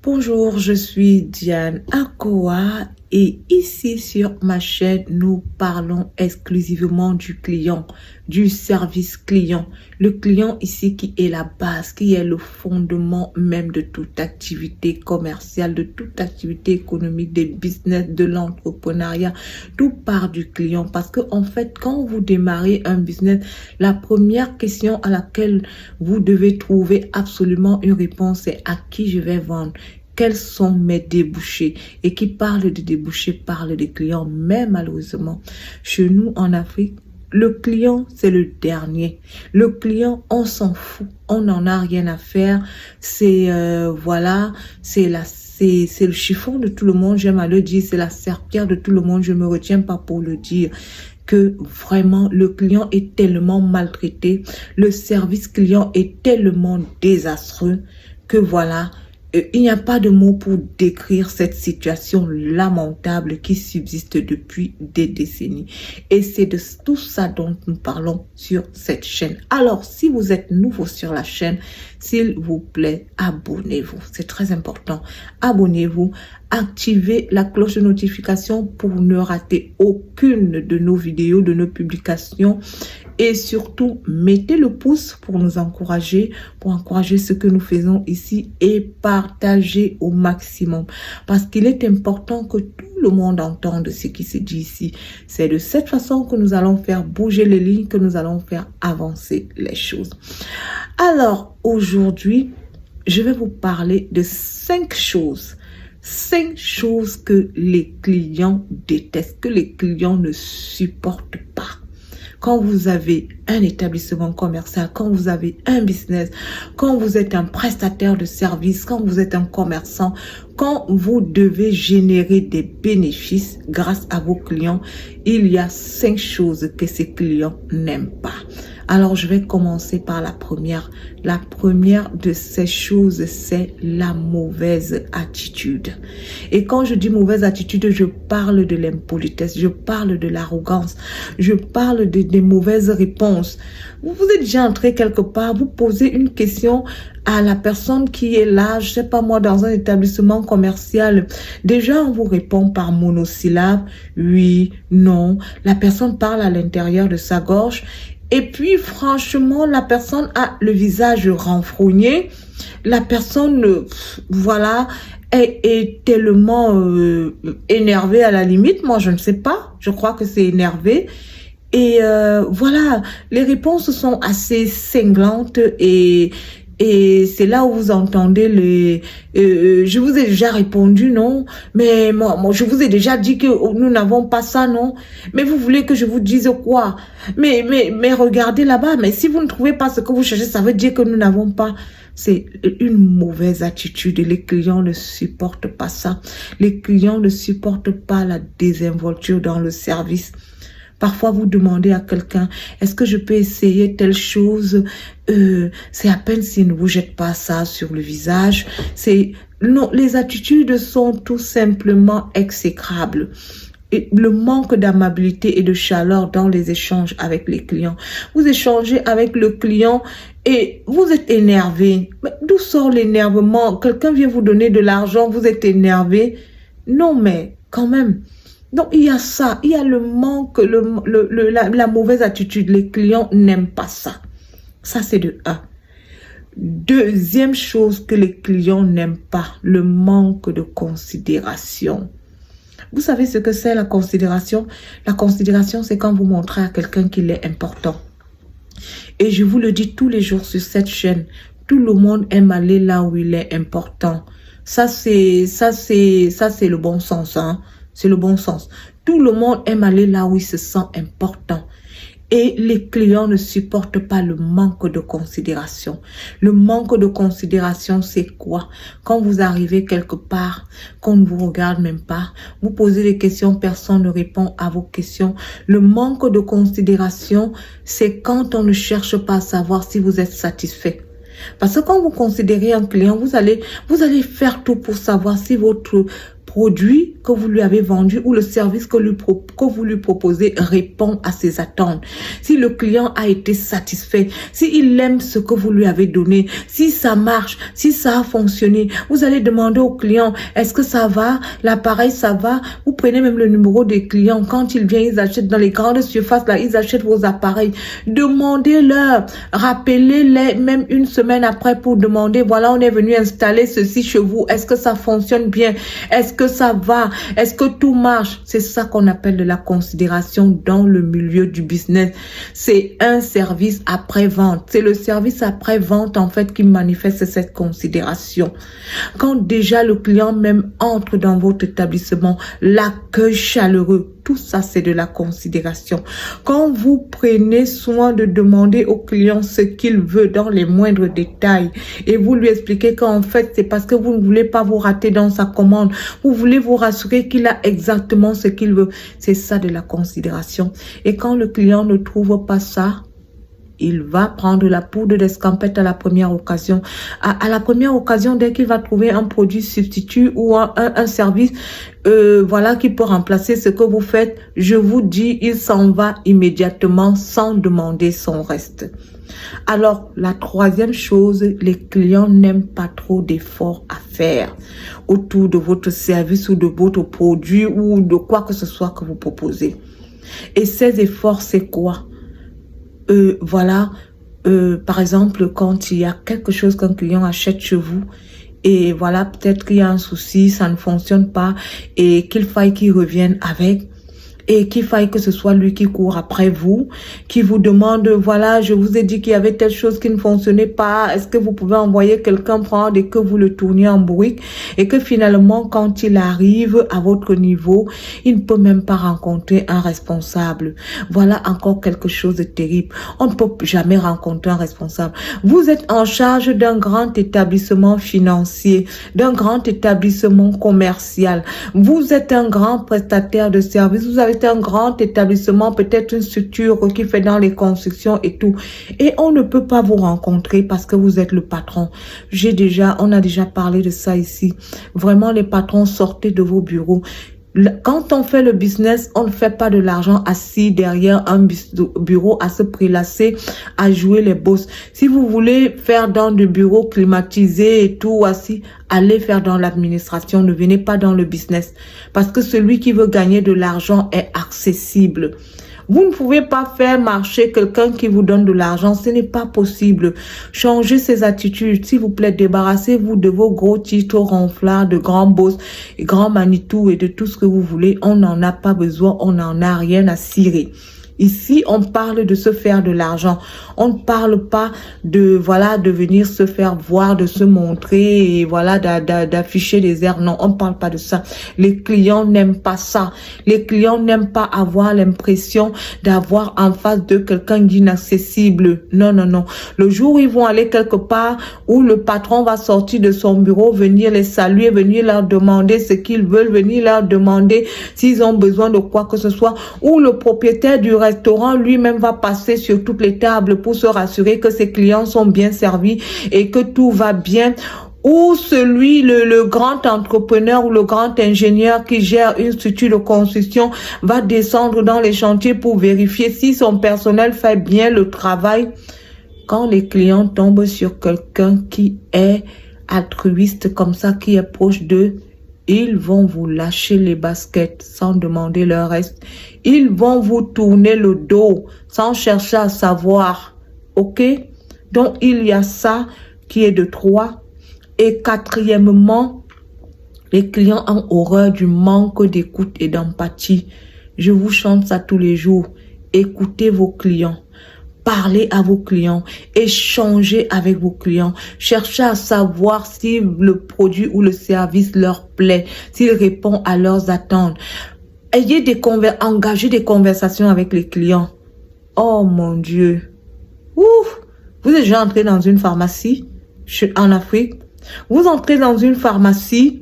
Bonjour, je suis Diane Akoa et ici sur ma chaîne, nous parlons exclusivement du client, du service client. Le client ici qui est la base, qui est le fondement même de toute activité commerciale, de toute activité économique, des business, de l'entrepreneuriat. Tout part du client parce que en fait, quand vous démarrez un business, la première question à laquelle vous devez trouver absolument une réponse, c'est à qui je vais vendre. Quels sont mes débouchés? Et qui parle de débouchés parle des clients. Mais malheureusement, chez nous en Afrique, le client, c'est le dernier. Le client, on s'en fout. On n'en a rien à faire. C'est, voilà, c'est le chiffon de tout le monde. J'aime à le dire. C'est la serpillère de tout le monde. Je me retiens pas pour le dire. Que vraiment le client est tellement maltraité. Le service client est tellement désastreux que voilà, il n'y a pas de mots pour décrire cette situation lamentable qui subsiste depuis des décennies. Et c'est de tout ça dont nous parlons sur cette chaîne. Alors, si vous êtes nouveau sur la chaîne, s'il vous plaît, abonnez-vous. C'est très important. Abonnez-vous. Activez la cloche de notification pour ne rater aucune de nos vidéos, de nos publications. Et surtout, mettez le pouce pour nous encourager, pour encourager ce que nous faisons ici et partagez au maximum. Parce qu'il est important que tout le monde entende ce qui se dit ici. C'est de cette façon que nous allons faire bouger les lignes, que nous allons faire avancer les choses. Alors, aujourd'hui, je vais vous parler de 5 choses. 5 choses que les clients détestent, que les clients ne supportent pas. Quand vous avez un établissement commercial, quand vous avez un business, quand vous êtes un prestataire de service, quand vous êtes un commerçant, quand vous devez générer des bénéfices grâce à vos clients, il y a 5 choses que ces clients n'aiment pas. Alors, je vais commencer par la première. La première de ces choses, c'est la mauvaise attitude. Et quand je dis mauvaise attitude, je parle de l'impolitesse, je parle de l'arrogance, je parle des mauvaises réponses. Vous êtes déjà entré quelque part, vous posez une question à la personne qui est là, je sais pas moi, dans un établissement commercial. Déjà, on vous répond par monosyllabe, oui, non. La personne parle à l'intérieur de sa gorge. Et puis, franchement, la personne a le visage renfrogné. La personne, voilà, est tellement énervée à la limite. Moi, je ne sais pas. Je crois que c'est énervé. Et voilà, les réponses sont assez cinglantes et c'est là où vous entendez les... je vous ai déjà répondu, non? Mais moi, je vous ai déjà dit que nous n'avons pas ça, non? Mais vous voulez que je vous dise quoi? Mais regardez là-bas. Mais si vous ne trouvez pas ce que vous cherchez, ça veut dire que nous n'avons pas... C'est une mauvaise attitude. Les clients ne supportent pas ça. Les clients ne supportent pas la désinvolture dans le service. Parfois, vous demandez à quelqu'un, est-ce que je peux essayer telle chose? C'est à peine s'il ne vous jette pas ça sur le visage. Non, les attitudes sont tout simplement exécrables. Et le manque d'amabilité et de chaleur dans les échanges avec les clients. Vous échangez avec le client et vous êtes énervé. Mais d'où sort l'énervement? Quelqu'un vient vous donner de l'argent, vous êtes énervé? Non, mais quand même... Donc, il y a ça, il y a le manque, la mauvaise attitude. Les clients n'aiment pas ça. Ça, c'est de 1. Deuxième chose que les clients n'aiment pas, le manque de considération. Vous savez ce que c'est la considération? La considération, c'est quand vous montrez à quelqu'un qu'il est important. Et je vous le dis tous les jours sur cette chaîne, tout le monde aime aller là où il est important. Ça, c'est le bon sens, hein. C'est le bon sens. Tout le monde aime aller là où il se sent important. Et les clients ne supportent pas le manque de considération. Le manque de considération, c'est quoi? Quand vous arrivez quelque part, qu'on ne vous regarde même pas, vous posez des questions, personne ne répond à vos questions. Le manque de considération, c'est quand on ne cherche pas à savoir si vous êtes satisfait. Parce que quand vous considérez un client, vous allez faire tout pour savoir si votre produit que vous lui avez vendu ou le service que vous lui proposez répond à ses attentes, si le client a été satisfait, s'il aime ce que vous lui avez donné, si ça marche, si ça a fonctionné, vous allez demander au client, est-ce que ça va? L'appareil, ça va? Vous prenez même le numéro des clients. Quand ils viennent, ils achètent dans les grandes surfaces, là, ils achètent vos appareils. Demandez-leur, rappelez-les même une semaine après pour demander, voilà, on est venu installer ceci chez vous. Est-ce que ça fonctionne bien? Est-ce que ça va? Est-ce que tout marche? C'est ça qu'on appelle de la considération dans le milieu du business. C'est un service après-vente. C'est le service après-vente, en fait, qui manifeste cette considération. Quand déjà le client même entre dans votre établissement, l'accueil chaleureux, tout ça, c'est de la considération. Quand vous prenez soin de demander au client ce qu'il veut dans les moindres détails et vous lui expliquez qu'en fait, c'est parce que vous ne voulez pas vous rater dans sa commande. Vous voulez vous rassurer qu'il a exactement ce qu'il veut. C'est ça de la considération. Et quand le client ne trouve pas ça, il va prendre la poudre d'escampette à la première occasion. À la première occasion, dès qu'il va trouver un produit substitut ou un service voilà, qui peut remplacer ce que vous faites, je vous dis, il s'en va immédiatement sans demander son reste. Alors, la troisième chose, les clients n'aiment pas trop d'efforts à faire autour de votre service ou de votre produit ou de quoi que ce soit que vous proposez. Et ces efforts, c'est quoi? Voilà, par exemple, quand il y a quelque chose qu'un client achète chez vous, et voilà, peut-être qu'il y a un souci, ça ne fonctionne pas, et qu'il faille qu'il revienne avec, et qu'il faille que ce soit lui qui court après vous, qui vous demande, voilà, je vous ai dit qu'il y avait telle chose qui ne fonctionnait pas, est-ce que vous pouvez envoyer quelqu'un prendre et que vous le tourniez en bourrique, et que finalement, quand il arrive à votre niveau, il ne peut même pas rencontrer un responsable. Voilà encore quelque chose de terrible. On ne peut jamais rencontrer un responsable. Vous êtes en charge d'un grand établissement financier, d'un grand établissement commercial. Vous êtes un grand prestataire de services. Vous avez un grand établissement, peut-être une structure qui fait dans les constructions et tout. Et on ne peut pas vous rencontrer parce que vous êtes le patron. On a déjà parlé de ça ici. Vraiment, les patrons, sortez de vos bureaux. Quand on fait le business, on ne fait pas de l'argent assis derrière un bureau à se prélasser, à jouer les boss. Si vous voulez faire dans des bureaux climatisés et tout assis, allez faire dans l'administration, ne venez pas dans le business. Parce que celui qui veut gagner de l'argent est accessible. Vous ne pouvez pas faire marcher quelqu'un qui vous donne de l'argent. Ce n'est pas possible. Changez ces attitudes. S'il vous plaît, débarrassez-vous de vos gros titres ronflards, de grands boss, grands Manitou et de tout ce que vous voulez. On n'en a pas besoin. On n'en a rien à cirer. Ici, on parle de se faire de l'argent. On ne parle pas de, voilà, de venir se faire voir, de se montrer et voilà, d'afficher des airs. Non, on ne parle pas de ça. Les clients n'aiment pas ça. Les clients n'aiment pas avoir l'impression d'avoir en face de quelqu'un d'inaccessible. Non, non, non. Le jour où ils vont aller quelque part, où le patron va sortir de son bureau, venir les saluer, venir leur demander ce qu'ils veulent, venir leur demander s'ils ont besoin de quoi que ce soit, ou le propriétaire du restaurant lui-même va passer sur toutes les tables pour se rassurer que ses clients sont bien servis et que tout va bien. Ou celui, le grand entrepreneur ou le grand ingénieur qui gère une structure de construction va descendre dans les chantiers pour vérifier si son personnel fait bien le travail. Quand les clients tombent sur quelqu'un qui est altruiste comme ça, qui est proche d'eux, ils vont vous lâcher les baskets sans demander leur reste. Ils vont vous tourner le dos sans chercher à savoir. OK? Donc, il y a ça qui est de 3. Et quatrièmement, les clients ont horreur du manque d'écoute et d'empathie. Je vous chante ça tous les jours. Écoutez vos clients. Parlez à vos clients, échangez avec vos clients, cherchez à savoir si le produit ou le service leur plaît, s'il répond à leurs attentes. Engagez des conversations avec les clients. Oh mon Dieu. Ouf! Vous êtes déjà entré dans une pharmacie en Afrique. Vous entrez dans une pharmacie,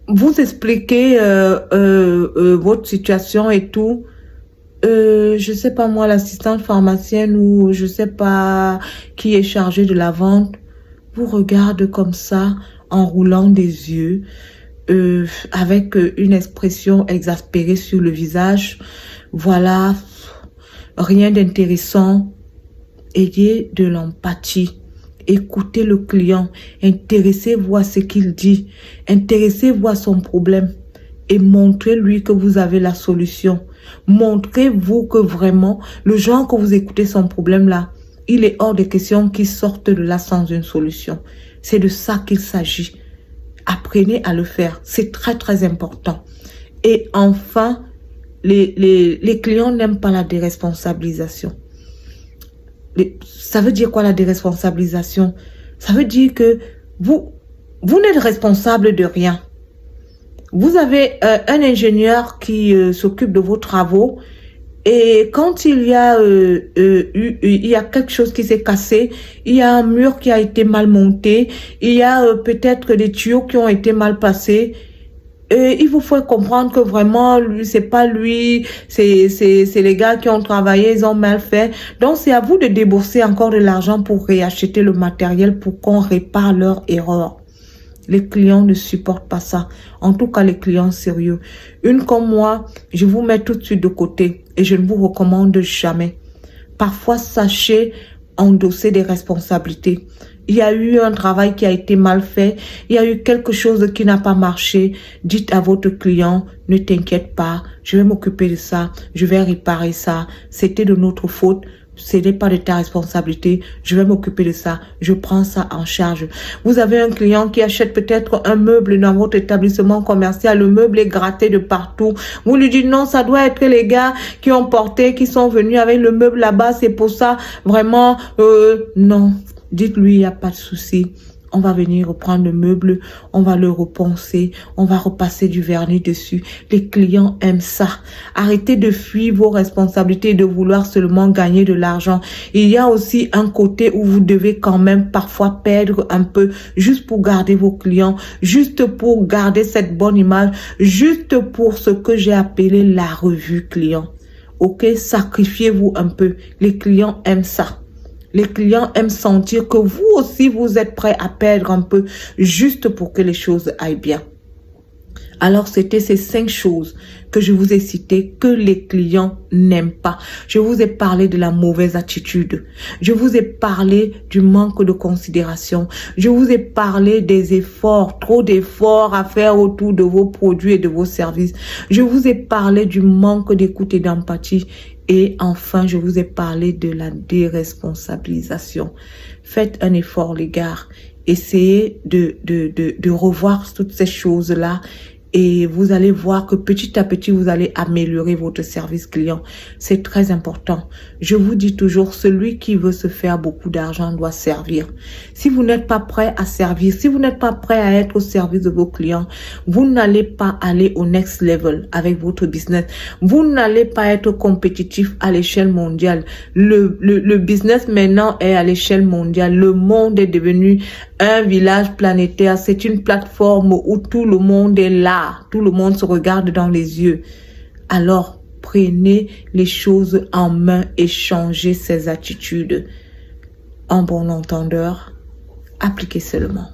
vous expliquez votre situation et tout. Je sais pas moi, l'assistante pharmacienne ou je sais pas qui est chargé de la vente, vous regarde comme ça en roulant des yeux. avec une expression exaspérée sur le visage. Voilà, rien d'intéressant. Ayez de l'empathie. Écoutez le client. Intéressez-vous à ce qu'il dit. Intéressez-vous à son problème. Et montrez-lui que vous avez la solution. Montrez-vous que vraiment, le genre que vous écoutez son problème là, il est hors de question qu'il sorte de là sans une solution. C'est de ça qu'il s'agit. Apprenez à le faire. C'est très très important. Et enfin, les clients n'aiment pas la déresponsabilisation. Ça veut dire quoi la déresponsabilisation? Ça veut dire que vous n'êtes responsable de rien. Vous avez un ingénieur qui s'occupe de vos travaux et quand il y a quelque chose qui s'est cassé, il y a un mur qui a été mal monté, il y a peut-être des tuyaux qui ont été mal passés. Il vous faut comprendre que vraiment, lui, c'est pas lui, c'est les gars qui ont travaillé, ils ont mal fait. Donc, c'est à vous de débourser encore de l'argent pour réacheter le matériel pour qu'on répare leur erreur. Les clients ne supportent pas ça. En tout cas, les clients sérieux. Une comme moi, je vous mets tout de suite de côté et je ne vous recommande jamais. Parfois, sachez endosser des responsabilités. Il y a eu un travail qui a été mal fait. Il y a eu quelque chose qui n'a pas marché. Dites à votre client, ne t'inquiète pas, je vais m'occuper de ça. Je vais réparer ça. C'était de notre faute. Ce n'est pas de ta responsabilité. Je vais m'occuper de ça. Je prends ça en charge. Vous avez un client qui achète peut-être un meuble dans votre établissement commercial. Le meuble est gratté de partout. Vous lui dites non, ça doit être les gars qui ont porté, qui sont venus avec le meuble là-bas. C'est pour ça, vraiment, non. Dites-lui, il n'y a pas de souci. On va venir reprendre le meuble, on va le reponcer, on va repasser du vernis dessus. Les clients aiment ça. Arrêtez de fuir vos responsabilités et de vouloir seulement gagner de l'argent. Il y a aussi un côté où vous devez quand même parfois perdre un peu, juste pour garder vos clients, juste pour garder cette bonne image, juste pour ce que j'ai appelé la revue client. Ok, sacrifiez-vous un peu. Les clients aiment ça. Les clients aiment sentir que vous aussi, vous êtes prêt à perdre un peu juste pour que les choses aillent bien. Alors, c'était ces 5 choses que je vous ai citées que les clients n'aiment pas. Je vous ai parlé de la mauvaise attitude. Je vous ai parlé du manque de considération. Je vous ai parlé des efforts, trop d'efforts à faire autour de vos produits et de vos services. Je vous ai parlé du manque d'écoute et d'empathie. Et enfin, je vous ai parlé de la déresponsabilisation. Faites un effort, les gars. Essayez de revoir toutes ces choses-là. Et vous allez voir que petit à petit, vous allez améliorer votre service client. C'est très important. Je vous dis toujours, celui qui veut se faire beaucoup d'argent doit servir. Si vous n'êtes pas prêt à servir, si vous n'êtes pas prêt à être au service de vos clients, vous n'allez pas aller au next level avec votre business. Vous n'allez pas être compétitif à l'échelle mondiale. Le business maintenant est à l'échelle mondiale. Le monde est devenu un village planétaire. C'est une plateforme où tout le monde est là. Tout le monde se regarde dans les yeux. Alors, prenez les choses en main et changez ces attitudes. En bon entendeur, appliquez seulement.